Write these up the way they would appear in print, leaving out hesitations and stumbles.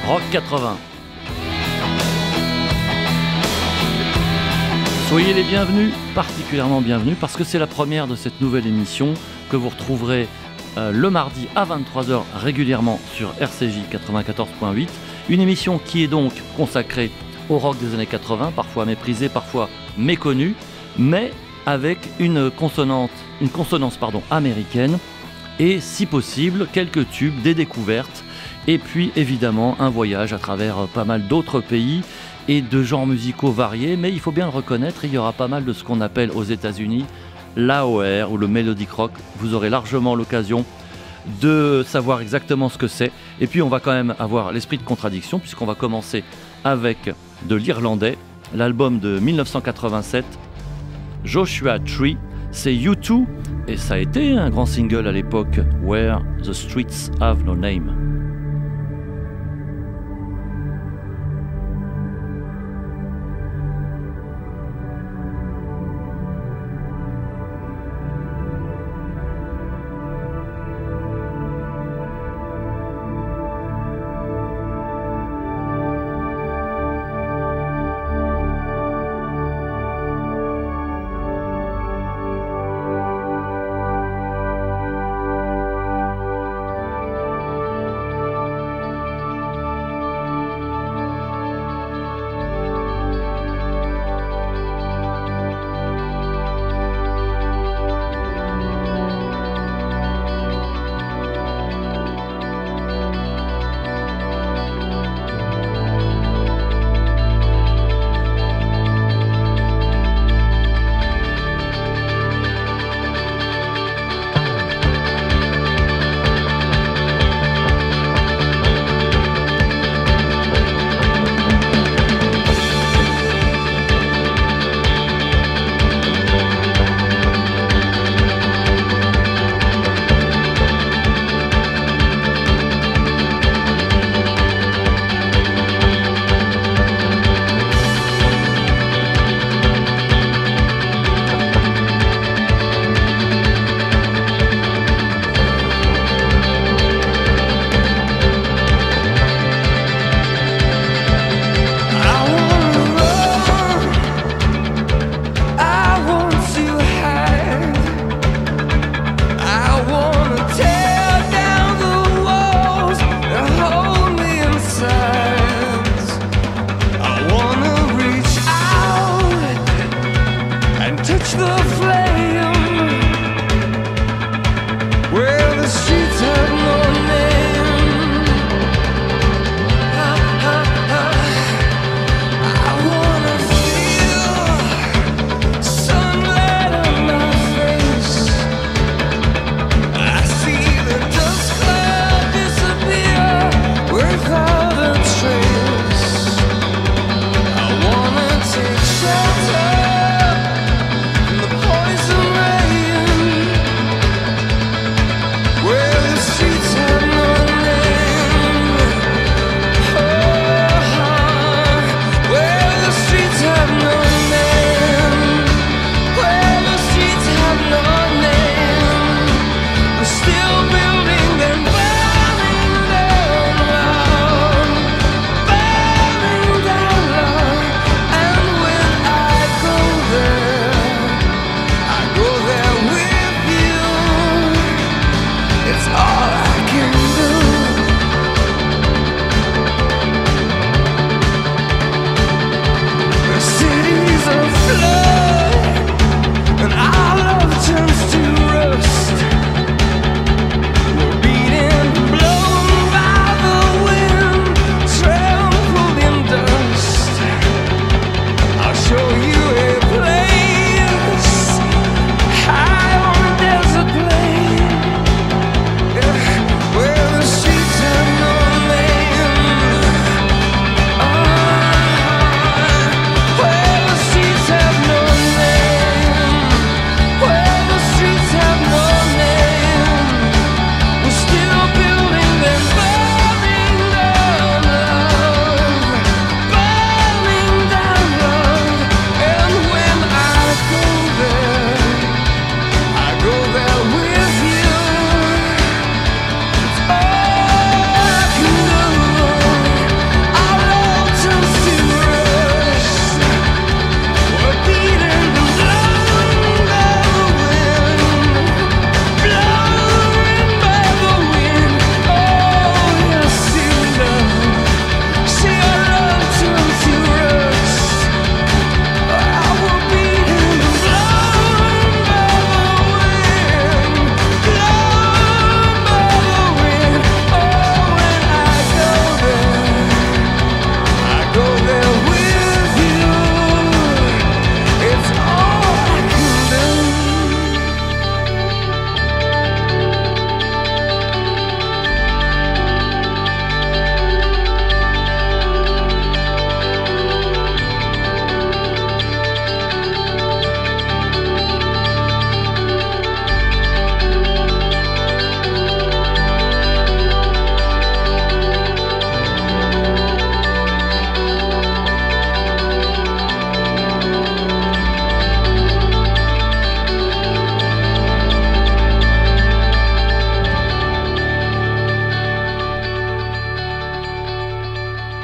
Rock 80. Soyez les bienvenus, particulièrement bienvenus, parce que c'est la première de cette nouvelle émission que vous retrouverez le mardi à 23h régulièrement sur RCJ 94.8. Une émission qui est donc consacrée au rock des années 80, parfois méprisé, parfois méconnu, mais avec une consonance américaine et, si possible, quelques tubes, des découvertes, et puis évidemment un voyage à travers pas mal d'autres pays et de genres musicaux variés, mais il faut bien le reconnaître, il y aura pas mal de ce qu'on appelle aux États-Unis l'AOR ou le Melodic Rock. Vous aurez largement l'occasion de savoir exactement ce que c'est. Et puis on va quand même avoir l'esprit de contradiction, puisqu'on va commencer avec de l'irlandais, l'album de 1987, Joshua Tree, c'est U2, et ça a été un grand single à l'époque, Where the Streets Have No Name.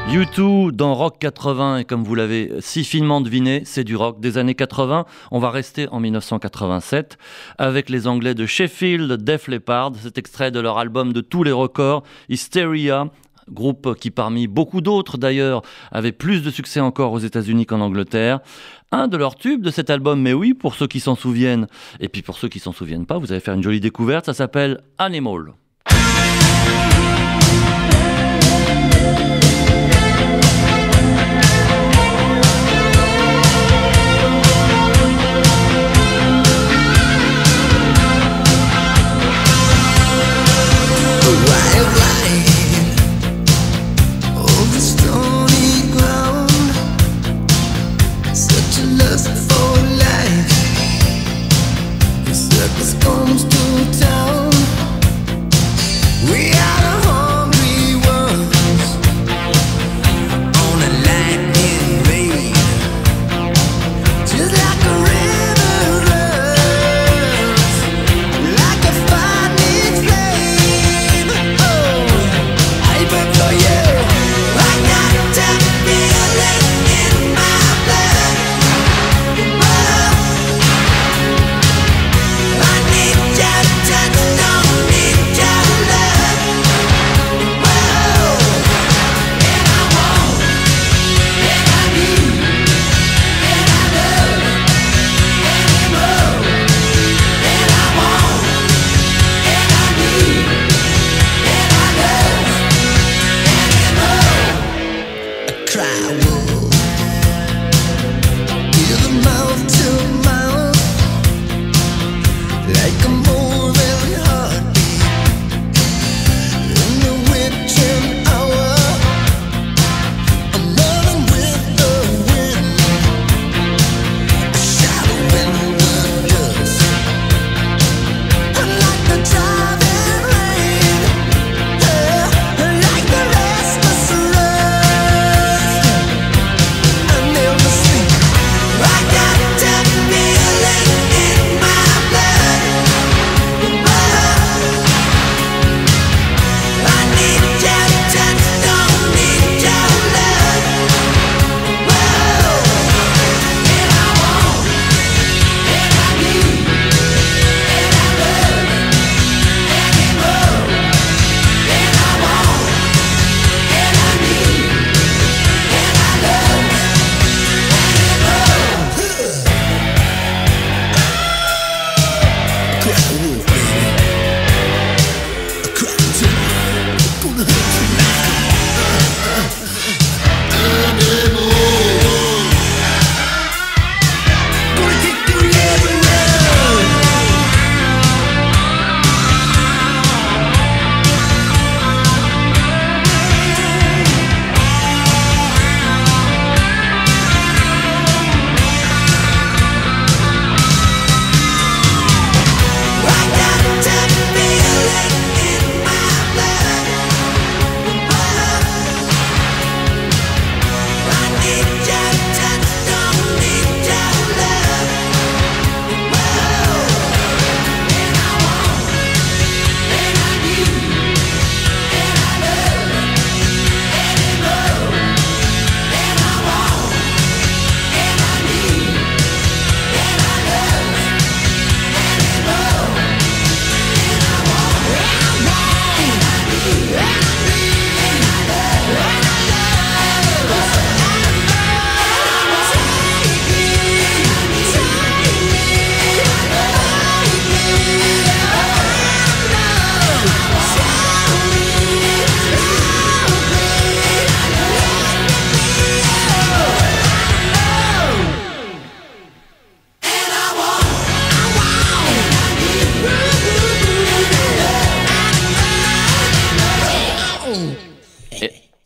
U2 dans Rock 80, et comme vous l'avez si finement deviné, c'est du rock des années 80. On va rester en 1987 avec les Anglais de Sheffield, Def Leppard. Cet extrait de leur album de tous les records, Hysteria, groupe qui parmi beaucoup d'autres d'ailleurs avait plus de succès encore aux États-Unis qu'en Angleterre. Un de leurs tubes de cet album, mais oui, pour ceux qui s'en souviennent, et puis pour ceux qui s'en souviennent pas, vous allez faire une jolie découverte, ça s'appelle Animal.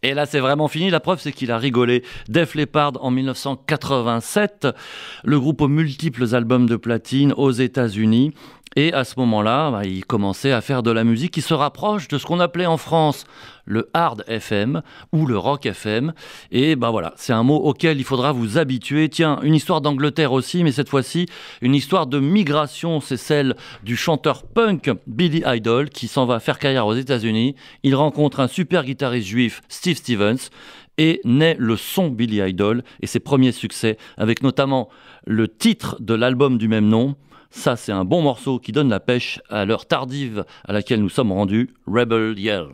Et là, c'est vraiment fini. La preuve, c'est qu'il a rigolé. Def Leppard en 1987, le groupe aux multiples albums de platine aux États-Unis. Et à ce moment-là, il commençait à faire de la musique qui se rapproche de ce qu'on appelait en France le hard FM ou le rock FM. Et voilà, c'est un mot auquel il faudra vous habituer. Tiens, une histoire d'Angleterre aussi, mais cette fois-ci, une histoire de migration. C'est celle du chanteur punk Billy Idol qui s'en va faire carrière aux États-Unis. Il rencontre un super guitariste juif, Steve Stevens. et naît le son Billy Idol et ses premiers succès, avec notamment le titre de l'album du même nom. Ça, c'est un bon morceau qui donne la pêche à l'heure tardive à laquelle nous sommes rendus, Rebel Yell.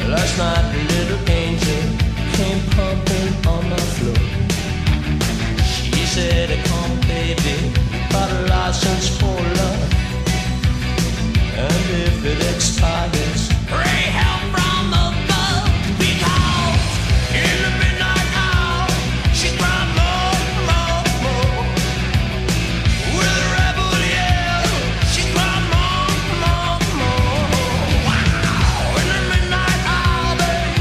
Last night a little angel came pumping on my floor. She said, come baby, got a license for love, and if it expires, pray help from above. Because in the midnight hour, she cried more, more, more. With a rebel yell, she cried more, more, more. Wow, in the midnight hour, babe,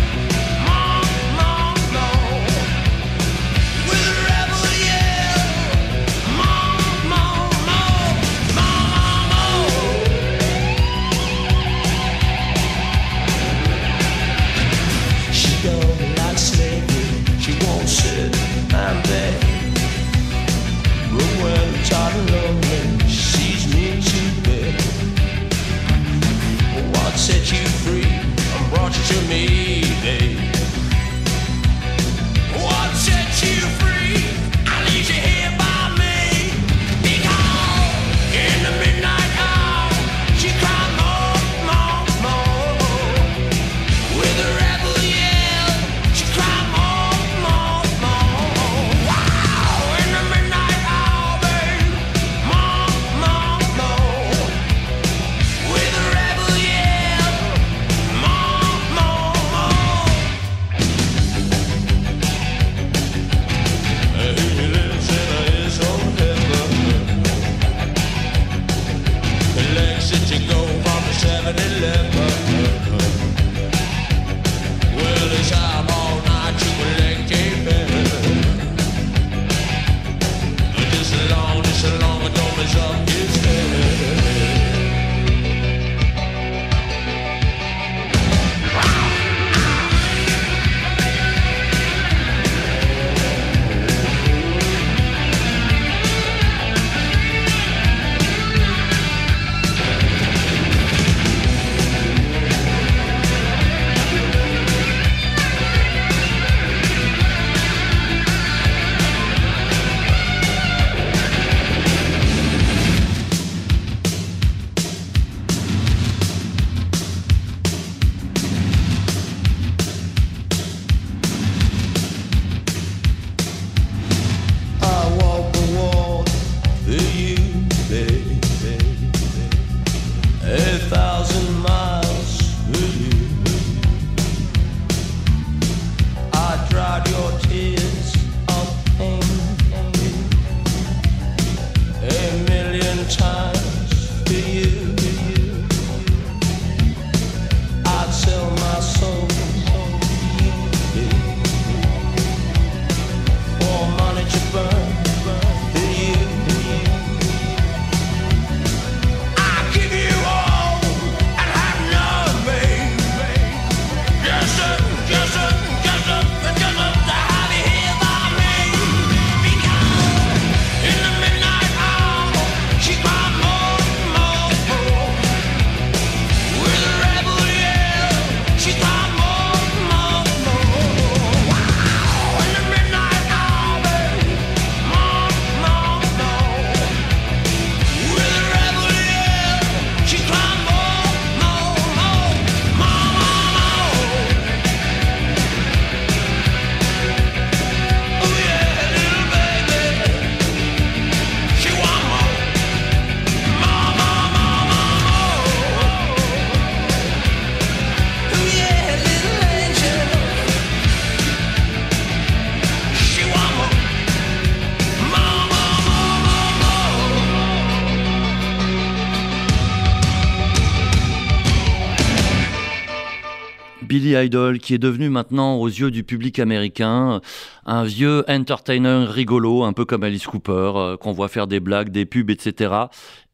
Billy Idol, qui est devenu maintenant, aux yeux du public américain, un vieux entertainer rigolo, un peu comme Alice Cooper, qu'on voit faire des blagues, des pubs, etc.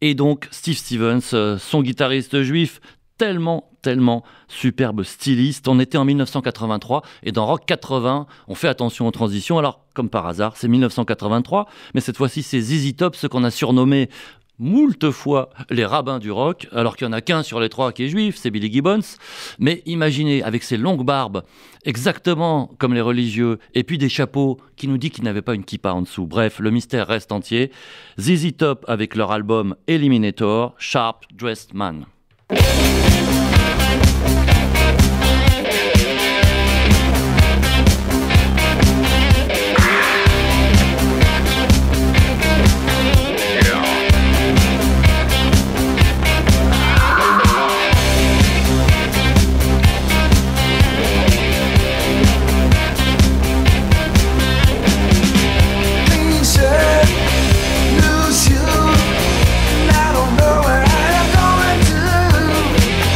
Et donc Steve Stevens, son guitariste juif, tellement superbe styliste. On était en 1983 et dans Rock 80, on fait attention aux transitions. Alors, comme par hasard, c'est 1983, mais cette fois-ci, c'est ZZ Top, ce qu'on a surnommé moult fois les rabbins du rock, alors qu'il n'y en a qu'un sur les trois qui est juif, c'est Billy Gibbons. Mais imaginez, avec ses longues barbes, exactement comme les religieux, et puis des chapeaux qui nous dit qu'il n'avait pas une kippa en dessous. Bref, le mystère reste entier. ZZ Top avec leur album Eliminator, Sharp Dressed Man. Lose you, and I don't know what I'm going to do.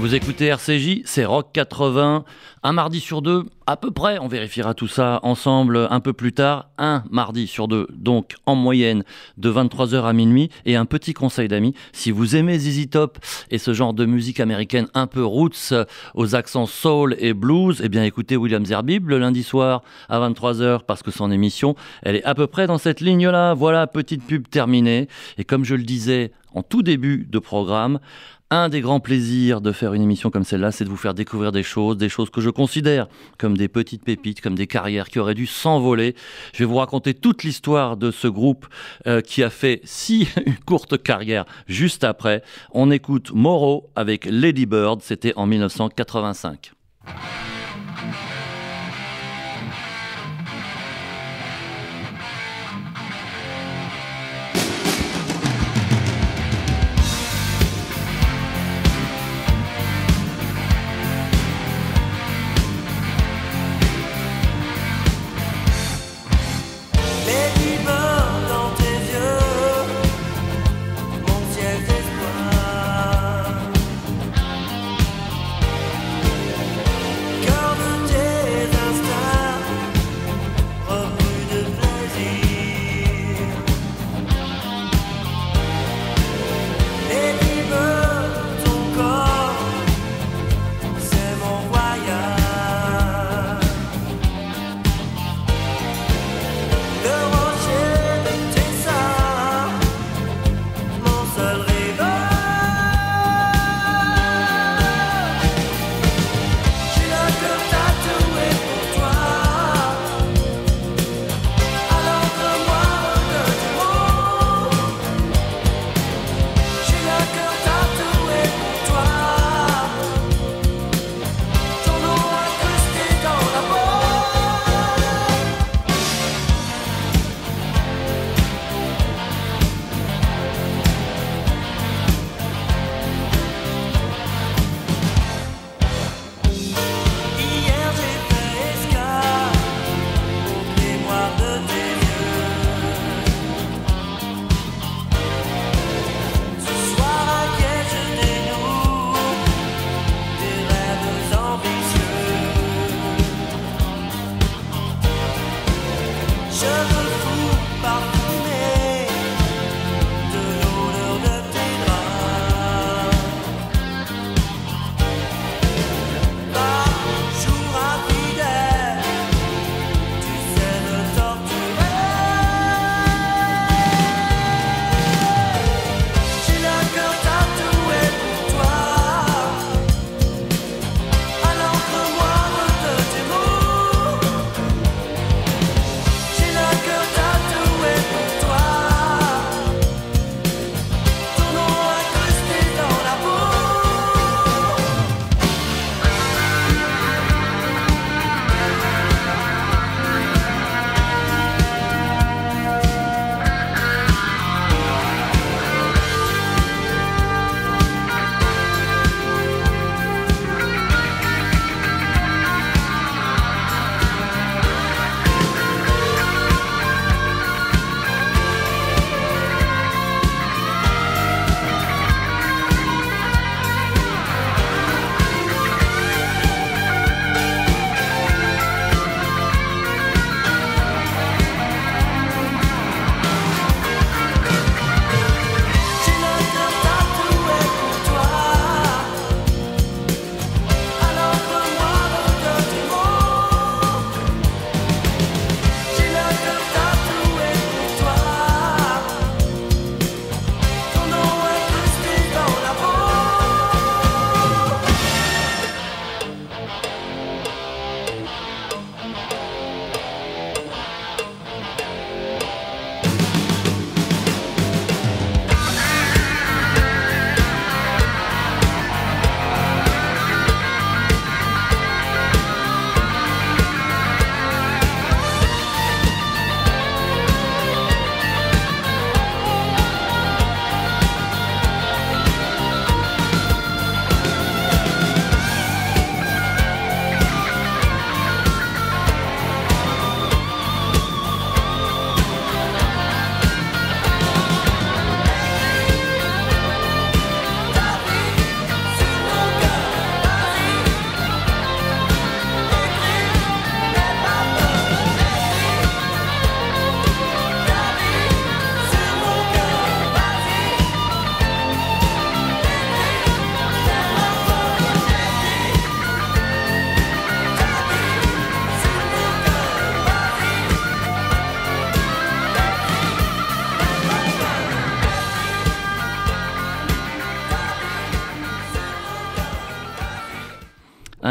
Vous écoutez RCJ, c'est Rock 80, un mardi sur deux, à peu près, on vérifiera tout ça ensemble un peu plus tard, un mardi sur deux, donc en moyenne de 23h à minuit, et un petit conseil d'amis, si vous aimez ZZ Top et ce genre de musique américaine un peu roots, aux accents soul et blues, eh bien écoutez William Zerbib le lundi soir à 23h, parce que son émission, elle est à peu près dans cette ligne-là. Voilà, petite pub terminée, et comme je le disais en tout début de programme, un des grands plaisirs de faire une émission comme celle-là, c'est de vous faire découvrir des choses que je considère comme des petites pépites, comme des carrières qui auraient dû s'envoler. Je vais vous raconter toute l'histoire de ce groupe qui a fait une courte carrière juste après. On écoute Morrow avec Lady Bird, c'était en 1985.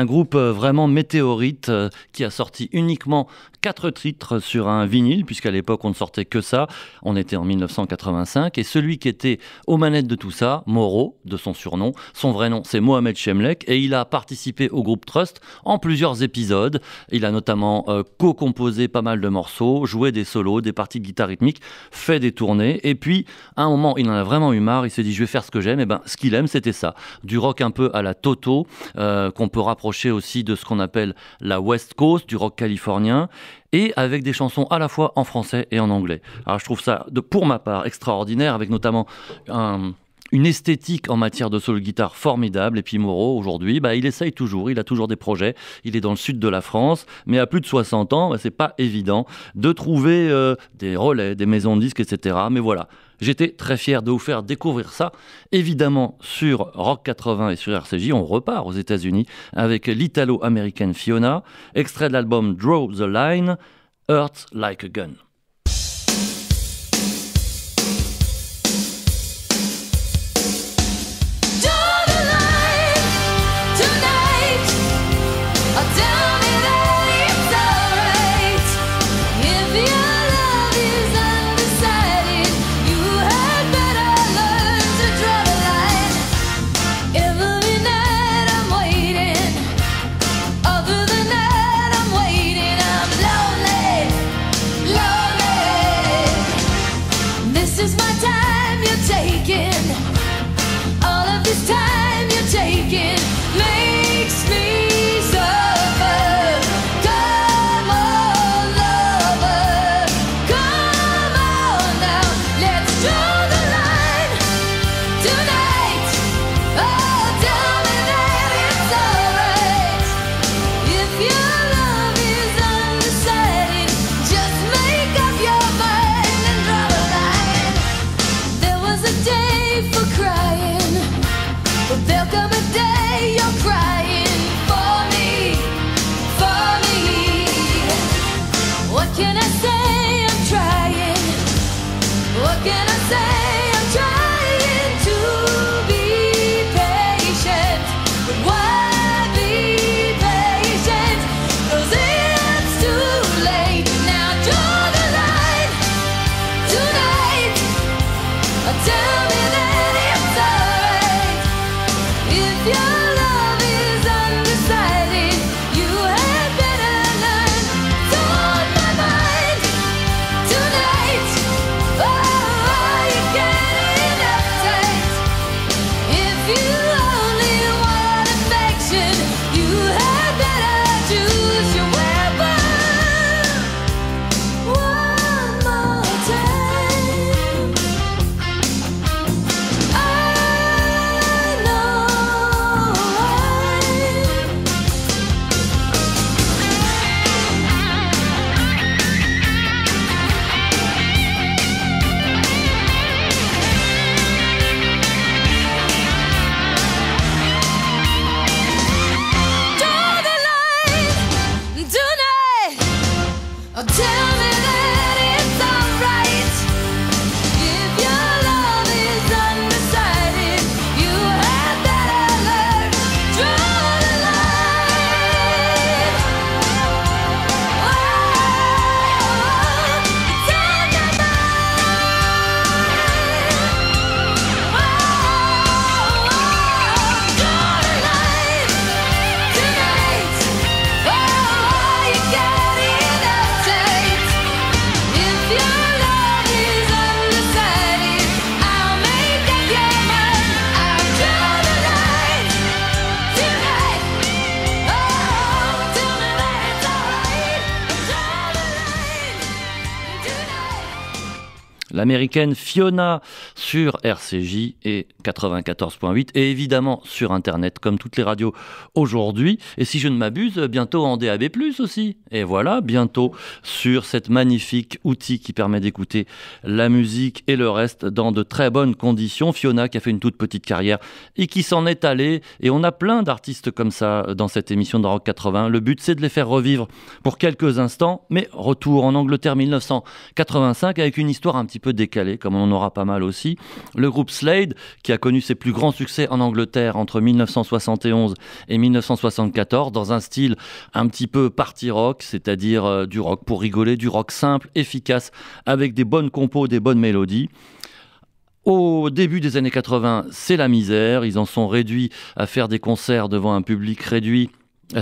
Un groupe vraiment météorite qui a sorti uniquement 4 titres sur un vinyle, puisqu'à l'époque on ne sortait que ça. On était en 1985 et celui qui était aux manettes de tout ça, Moreau, de son surnom, son vrai nom c'est Mohamed Chemlek et il a participé au groupe Trust en plusieurs épisodes. Il a notamment co-composé pas mal de morceaux, joué des solos, des parties de guitare rythmique, fait des tournées et puis à un moment il en a vraiment eu marre, il s'est dit je vais faire ce que j'aime. Et ben ce qu'il aime c'était ça, du rock un peu à la Toto, qu'on peut rapprocher aussi de ce qu'on appelle la West Coast, du rock californien, et avec des chansons à la fois en français et en anglais. Alors je trouve ça, pour ma part, extraordinaire, avec notamment une esthétique en matière de solo guitare formidable. Et puis Moreau, aujourd'hui, il essaye toujours, il a toujours des projets. Il est dans le sud de la France, mais à plus de 60 ans, c'est pas évident de trouver des relais, des maisons de disques, etc. Mais voilà, j'étais très fier de vous faire découvrir ça. Évidemment, sur Rock 80 et sur RCJ, on repart aux États-Unis avec l'italo-américaine Fiona, extrait de l'album Draw the Line, Hurt Like a Gun. L'américaine Fiona sur RCJ et 94.8 et évidemment sur Internet comme toutes les radios aujourd'hui. Et si je ne m'abuse, bientôt en DAB+, aussi. Et voilà, bientôt sur cette magnifique outil qui permet d'écouter la musique et le reste dans de très bonnes conditions. Fiona qui a fait une toute petite carrière et qui s'en est allée. Et on a plein d'artistes comme ça dans cette émission de Rock 80. Le but, c'est de les faire revivre pour quelques instants. Mais retour en Angleterre 1985 avec une histoire un petit peu peu décalé, comme on en aura pas mal aussi. Le groupe Slade, qui a connu ses plus grands succès en Angleterre entre 1971 et 1974, dans un style un petit peu party rock, c'est-à-dire du rock pour rigoler, du rock simple, efficace, avec des bonnes compos, des bonnes mélodies. Au début des années 80, c'est la misère. Ils en sont réduits à faire des concerts devant un public réduit.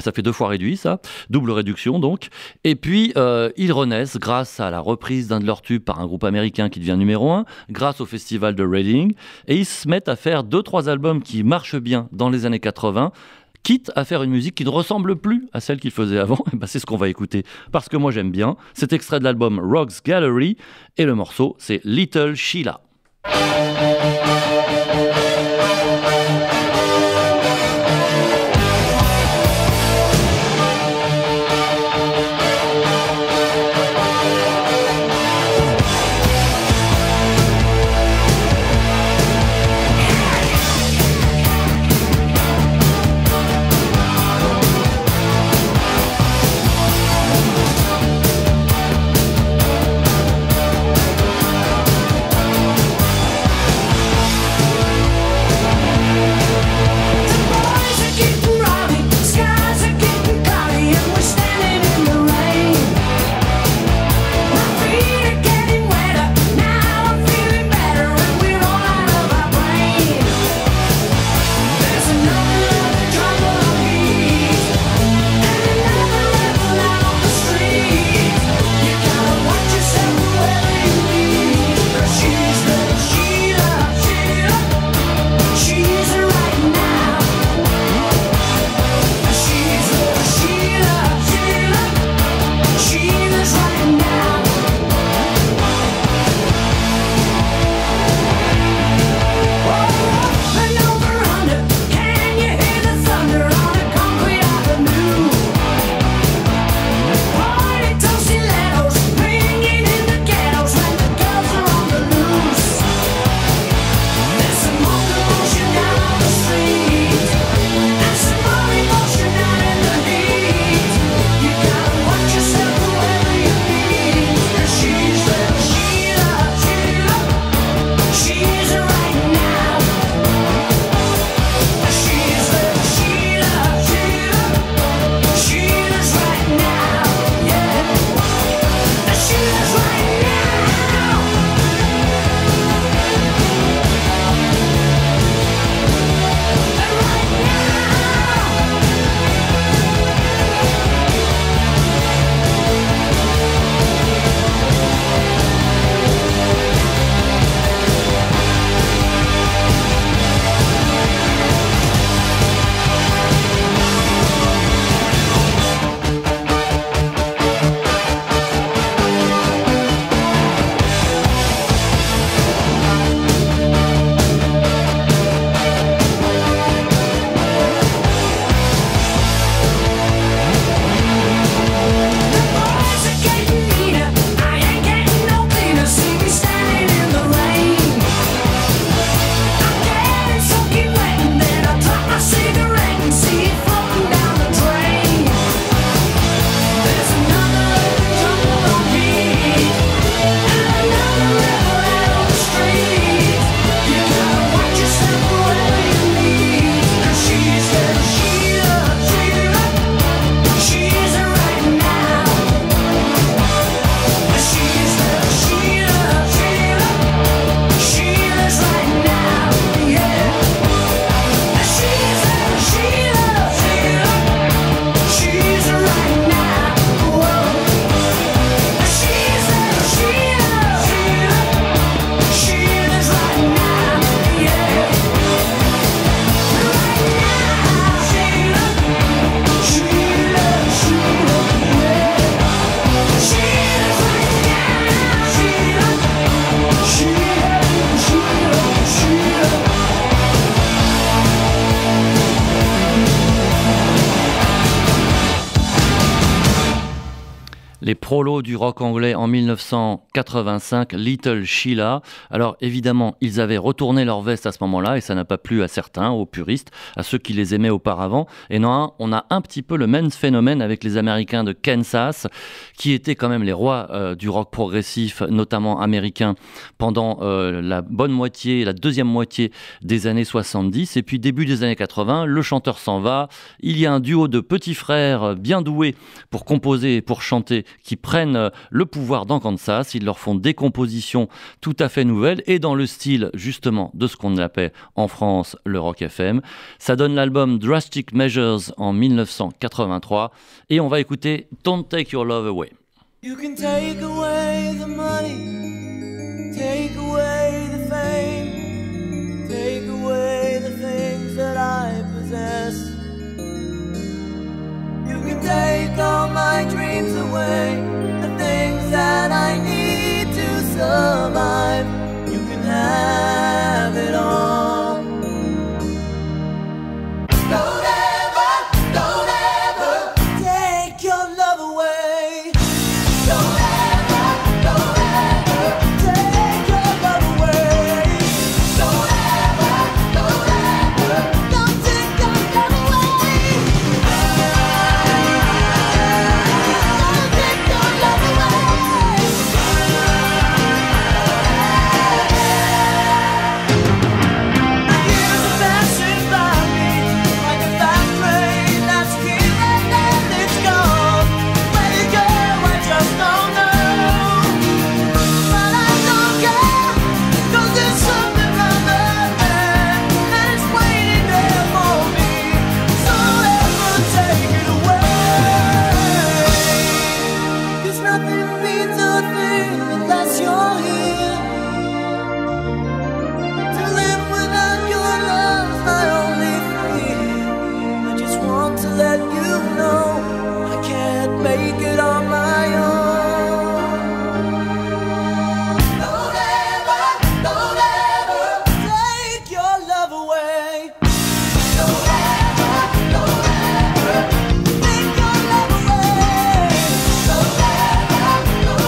Ça fait 2 fois réduit, ça. Double réduction, donc. Et puis, ils renaissent grâce à la reprise d'un de leurs tubes par un groupe américain qui devient numéro 1, grâce au festival de Reading. Et ils se mettent à faire 2-3 albums qui marchent bien dans les années 80, quitte à faire une musique qui ne ressemble plus à celle qu'ils faisaient avant. Et ben, c'est ce qu'on va écouter, parce que moi j'aime bien. C'est extrait de l'album Rogues Gallery, et le morceau, c'est Little Sheila. Frollo du rock anglais en 1985, Little Sheila. Alors évidemment, ils avaient retourné leur veste à ce moment-là et ça n'a pas plu à certains, aux puristes, à ceux qui les aimaient auparavant. Et non, on a un petit peu le même phénomène avec les Américains de Kansas, qui étaient quand même les rois du rock progressif, notamment américain, pendant la deuxième moitié des années 70. Et puis début des années 80, le chanteur s'en va. Il y a un duo de petits frères bien doués pour composer et pour chanter qui prennent le pouvoir dans Kansas. Ils leur font des compositions tout à fait nouvelles et dans le style justement de ce qu'on appelle en France le rock FM. Ça donne l'album Drastic Measures en 1983 et on va écouter Don't Take Your Love Away. You can take away the money, take away the fame, take away the things that I possess. You can take all my dreams away, the things that I need to survive. You can have it all. Don't ever take your love away. Don't ever take your love away. Don't ever don't take your love away. Don't take your love away. Years are passing by me like a fast train that's here and then it's gone. Where to go, I just don't know. But I don't care, 'cause there's something other there, and it's waiting there for me. So ever take it away. 'Cause nothing means a thing unless you're here. To live without your love's my only fear. I just want to let you know I can't make it on my own. Don't ever take your love away. Don't ever take your love away. Don't ever take your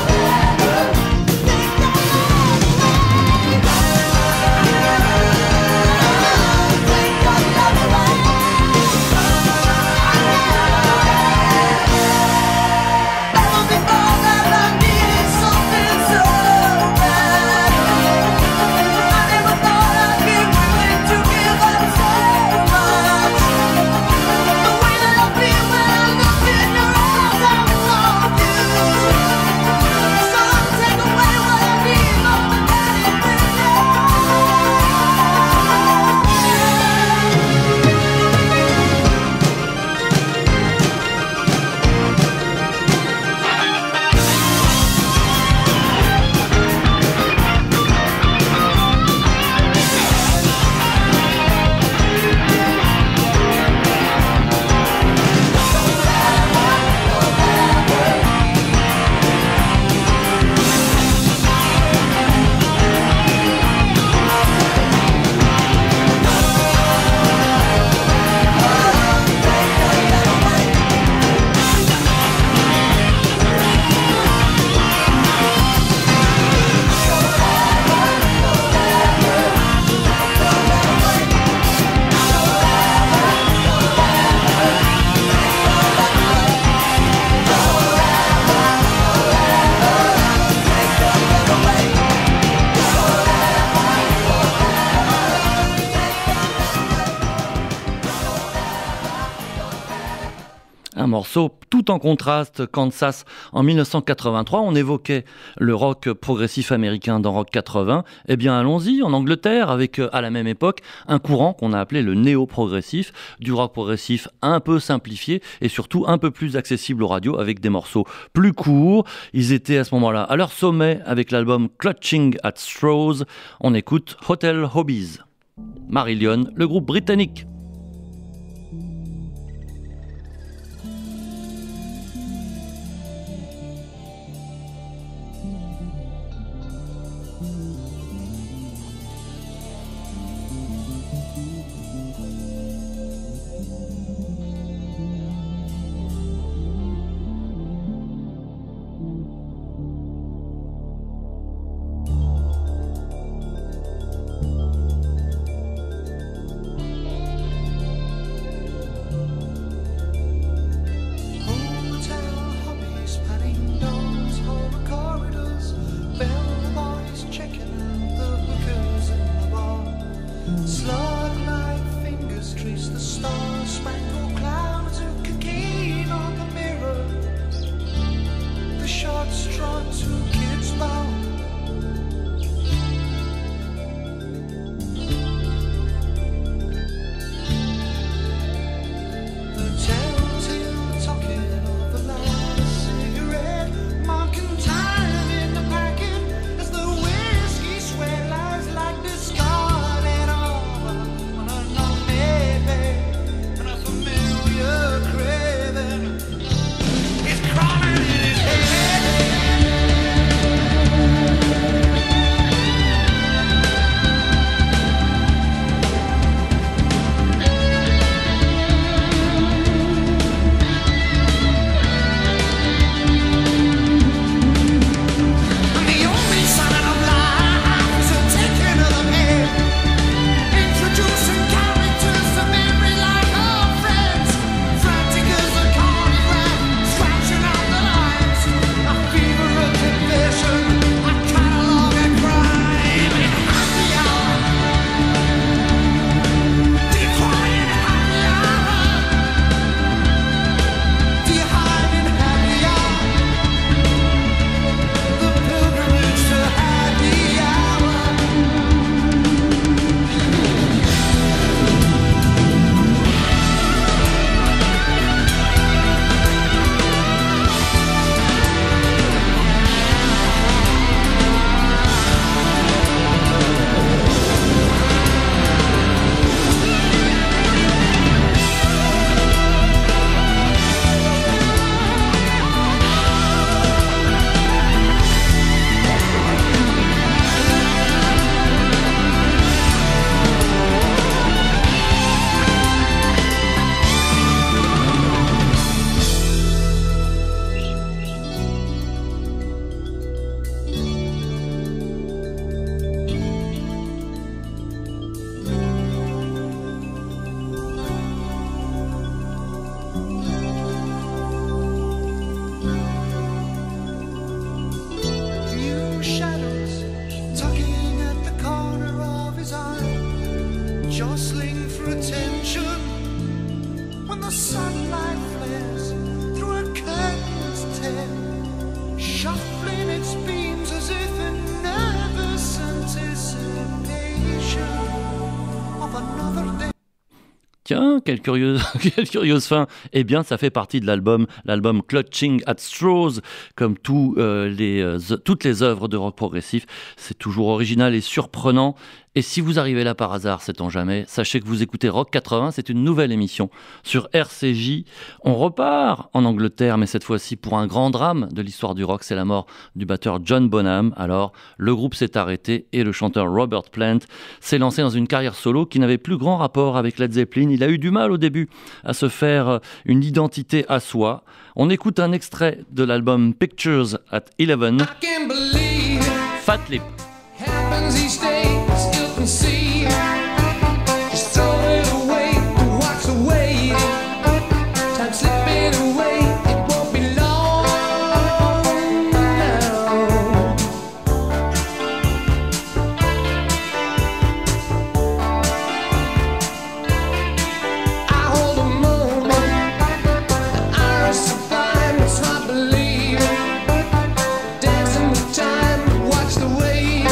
Un morceau tout en contraste, Kansas en 1983. On évoquait le rock progressif américain dans Rock 80. Eh bien allons-y, en Angleterre, avec à la même époque un courant qu'on a appelé le néo-progressif, du rock progressif un peu simplifié et surtout un peu plus accessible aux radios avec des morceaux plus courts. Ils étaient à ce moment-là à leur sommet avec l'album Clutching at Straws. On écoute Hotel Hobbies. Marillion, le groupe britannique. Tiens, quelle curieuse, quelle curieuse fin. Eh bien, ça fait partie de l'album Clutching at Straws, comme toutes les œuvres de rock progressif. C'est toujours original et surprenant. Et si vous arrivez là par hasard, sait-on jamais, sachez que vous écoutez Rock 80, c'est une nouvelle émission sur RCJ. On repart en Angleterre, mais cette fois-ci pour un grand drame de l'histoire du rock, c'est la mort du batteur John Bonham. Alors, le groupe s'est arrêté et le chanteur Robert Plant s'est lancé dans une carrière solo qui n'avait plus grand rapport avec Led Zeppelin. Il a eu du mal au début à se faire une identité à soi. On écoute un extrait de l'album Pictures at 11, Fat Lip. See, just throw it away to watch the waiting. Time slipping away, it won't be long now. I hold a moment, the iris sublime, it's hard to believe. Dancing with time, watch the wave.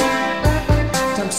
Time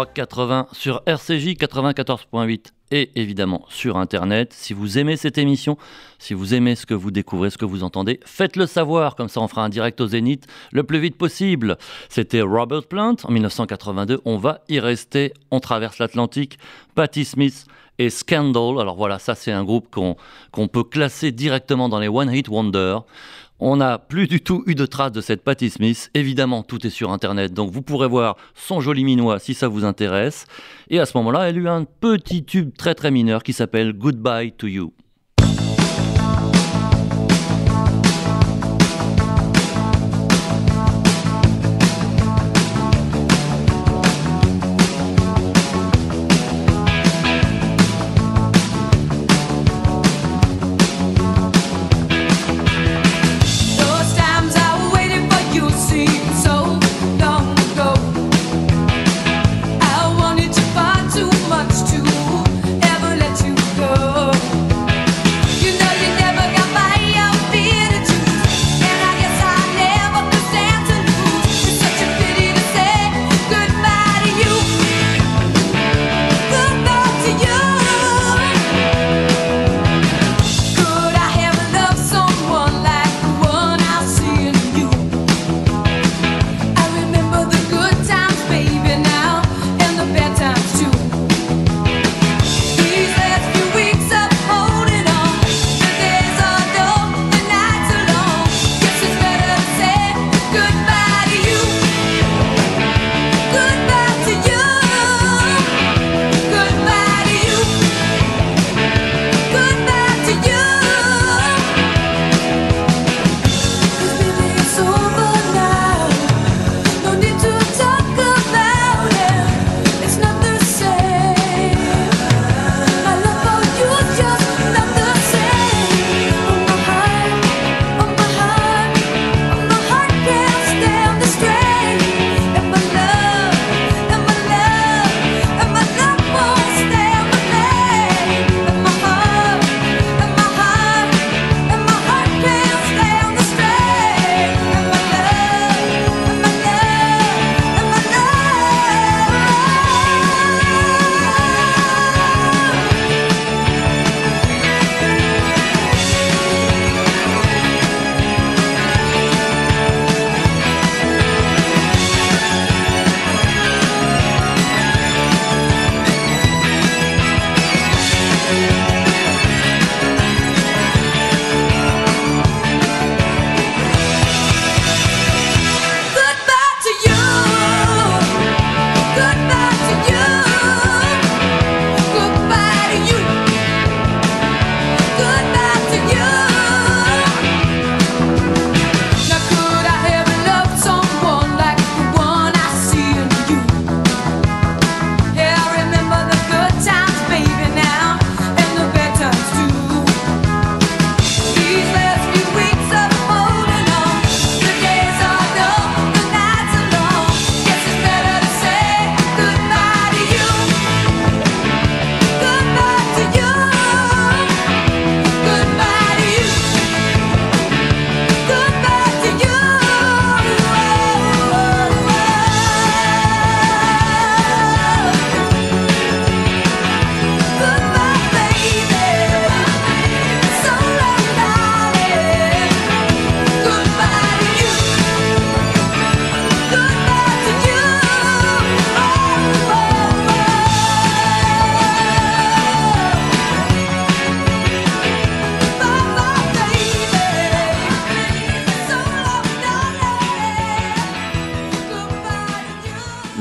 Rock 80 sur RCJ 94.8 et évidemment sur Internet. Si vous aimez cette émission, si vous aimez ce que vous découvrez, ce que vous entendez, faites-le savoir, comme ça on fera un direct au Zénith le plus vite possible. C'était Robert Plant en 1982, on va y rester, on traverse l'Atlantique, Patti Smith et Scandal. Alors voilà, ça c'est un groupe qu'on peut classer directement dans les One Hit Wonder. On n'a plus du tout eu de traces de cette Patti Smith. Évidemment, tout est sur Internet, donc vous pourrez voir son joli minois si ça vous intéresse. Et à ce moment-là, elle a eu un petit tube très très mineur qui s'appelle Goodbye to You.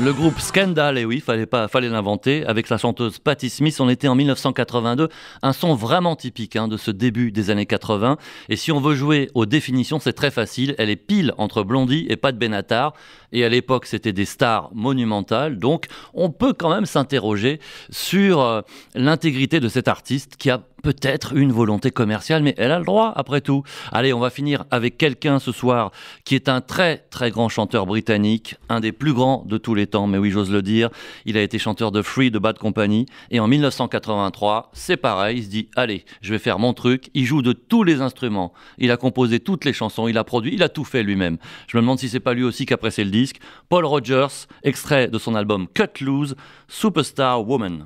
Le groupe Scandal, et oui, fallait l'inventer, avec la chanteuse Patti Smith. On était en 1982, un son vraiment typique de ce début des années 80. Et si on veut jouer aux définitions, c'est très facile. Elle est pile entre Blondie et Pat Benatar. Et à l'époque, c'était des stars monumentales. Donc, on peut quand même s'interroger sur l'intégrité de cet artiste qui a peut-être une volonté commerciale, mais elle a le droit après tout. Allez, on va finir avec quelqu'un ce soir qui est un très très grand chanteur britannique, un des plus grands de tous les temps, mais oui j'ose le dire. Il a été chanteur de Free, de Bad Company, et en 1983, c'est pareil, il se dit allez, je vais faire mon truc. Il joue de tous les instruments, il a composé toutes les chansons, il a produit, il a tout fait lui-même. Je me demande si c'est pas lui aussi qui a pressé le disque. Paul Rogers, extrait de son album Cut Loose, Superstar Woman.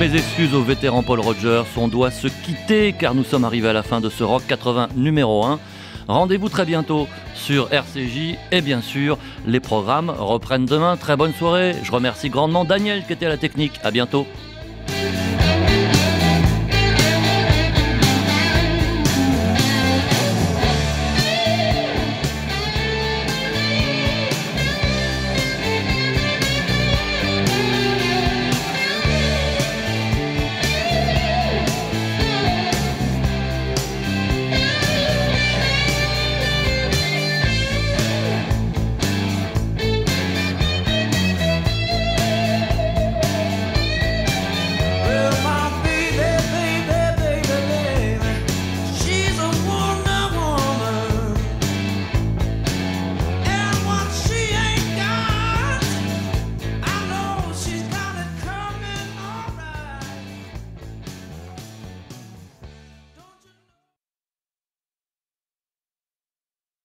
Mes excuses au vétéran Paul Rogers, on doit se quitter car nous sommes arrivés à la fin de ce Rock 80 numéro 1. Rendez-vous très bientôt sur RCJ et bien sûr, les programmes reprennent demain. Très bonne soirée. Je remercie grandement Daniel qui était à la technique. À bientôt.